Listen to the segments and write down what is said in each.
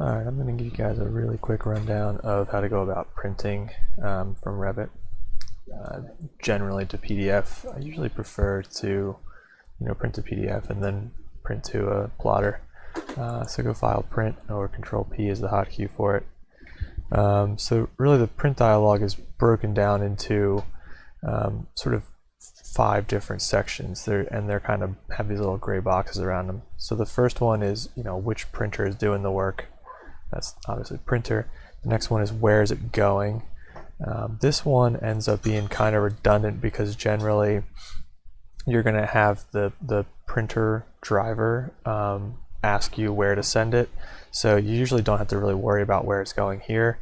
Alright, I'm going to give you guys a really quick rundown of how to go about printing from Revit. Generally to PDF, I usually prefer to print to PDF and then print to a plotter. So go File, Print, or Control P is the hotkey for it. So really the print dialog is broken down into sort of 5 different sections and they're kind of have these little gray boxes around them. So the first one is which printer is doing the work. That's obviously printer. The next one is where is it going. This one ends up being kind of redundant because generally you're going to have the printer driver ask you where to send it, so you usually don't have to really worry about where it's going here.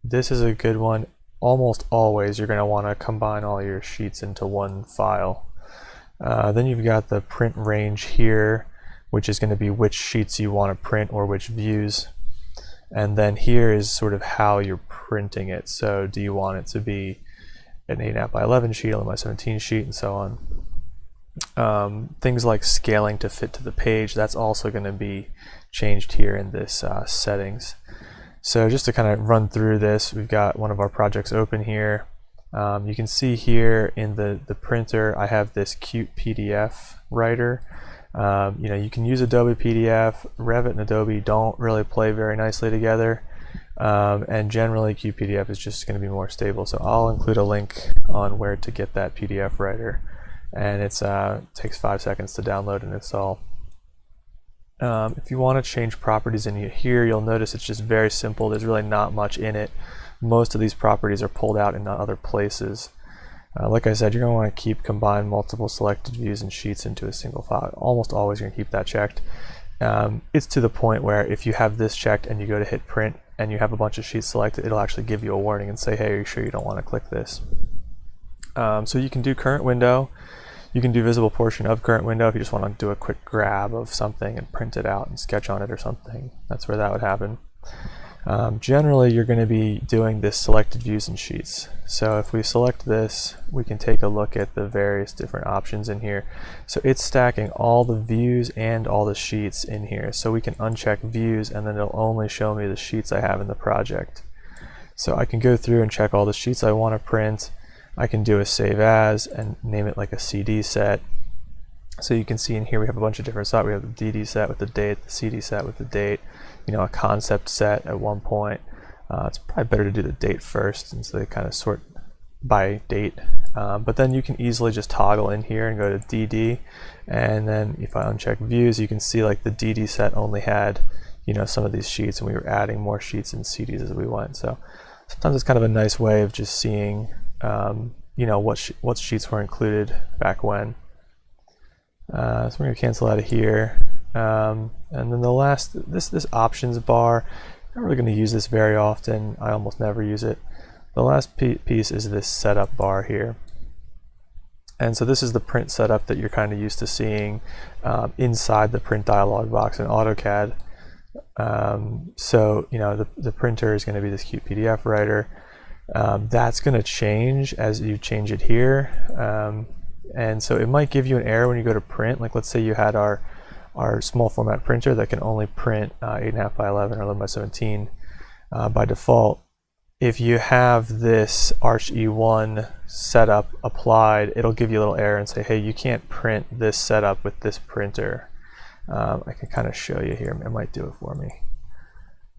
This is a good one. Almost always you're going to want to combine all your sheets into one file. Then you've got the print range here, which is going to be which sheets you want to print or which views. And then here is sort of how you're printing it. So do you want it to be an 8.5 by 11 sheet, 11 by 17 sheet, and so on. Things like scaling to fit to the page, that's also going to be changed here in this settings. So just to kind of run through this, we've got one of our projects open here. You can see here in the printer I have this cute PDF writer. You can use Adobe PDF. Revit and Adobe don't really play very nicely together, and generally QPDF is just going to be more stable. So I'll include a link on where to get that PDF writer, and it takes 5 seconds to download and install. If you want to change properties in here, you'll notice it's just very simple. There's really not much in it. Most of these properties are pulled out in other places. Like I said, you're going to want to combine multiple selected views and sheets into a single file. Almost always you're going to keep that checked. It's to the point where if you have this checked and you go to hit print and you have a bunch of sheets selected, it'll actually give you a warning and say, hey, are you sure you don't want to click this? So you can do current window. You can do visible portion of current window if you just want to do a quick grab of something and print it out and sketch on it or something. That's where that would happen. Generally you're going to be doing this selected views and sheets. So if we select this, we can take a look at the various different options in here. So it's stacking all the views and all the sheets in here. So we can uncheck views and then it'll only show me the sheets I have in the project. So I can go through and check all the sheets I want to print. I can do a save as and name it like a CD set. So you can see in here we have a bunch of different sets. We have the DD set with the date, the CD set with the date, a concept set at one point. It's probably better to do the date first since they kind of sort by date. But then you can easily just toggle in here and go to DD, and then if I uncheck views, you can see like the DD set only had some of these sheets, and we were adding more sheets and CDs as we went. So sometimes it's kind of a nice way of just seeing what sheets were included back when. So we're going to cancel out of here, and then the last, this options bar, I'm not really going to use this very often. I almost never use it. The last piece is this setup bar here, and so this is the print setup that you're kind of used to seeing inside the print dialog box in AutoCAD. So the printer is going to be this cute PDF writer. That's going to change as you change it here. And so it might give you an error when you go to print. Like let's say you had our small format printer that can only print 8.5 by 11 or 11 by 17 by default. If you have this Arch E1 setup applied, it'll give you a little error and say, hey, you can't print this setup with this printer. I can kind of show you here. It might do it for me.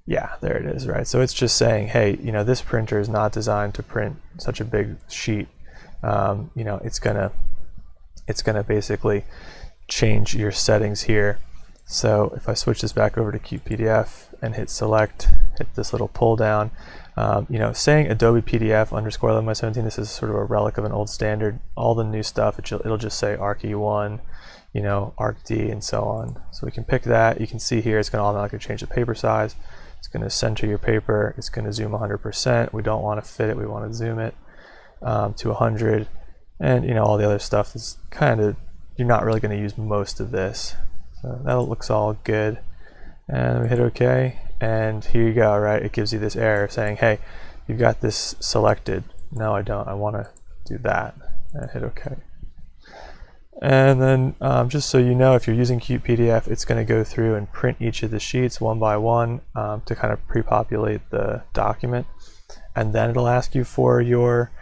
Yeah, there it is, right? So it's just saying, hey, this printer is not designed to print such a big sheet. It's gonna basically change your settings here. So if I switch this back over to QPDF and hit select, hit this little pull down, saying Adobe PDF _ 11 by 17, this is sort of a relic of an old standard. All the new stuff, it'll just say Arc E1, Arc D, and so on. So we can pick that. You can see here it's going to automatically change the paper size. It's going to center your paper. It's going to zoom 100%. We don't want to fit it. We want to zoom it to 100. And all the other stuff is kind of, you're not really going to use most of this. So that looks all good. And we hit OK, and here you go, right? It gives you this error saying, hey, you've got this selected. No, I don't. I want to do that. And hit OK. And then just so you know, if you're using Qt PDF, it's going to go through and print each of the sheets one by one to kind of pre-populate the document. And then it'll ask you for your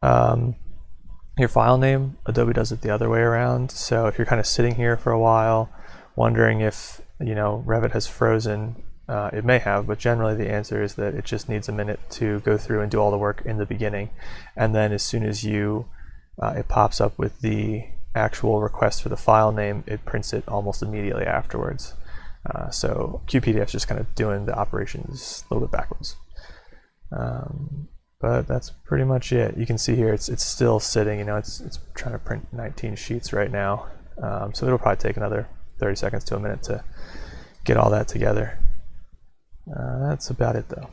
file name. Adobe does it the other way around. So if you're kind of sitting here for a while, wondering if Revit has frozen, it may have, but generally the answer is that it just needs a minute to go through and do all the work in the beginning. And then as soon as it pops up with the actual request for the file name, it prints it almost immediately afterwards. So QPDF is just kind of doing the operations a little bit backwards. But that's pretty much it. You can see here it's still sitting. It's trying to print 19 sheets right now. So it'll probably take another 30 seconds to a minute to get all that together. That's about it though.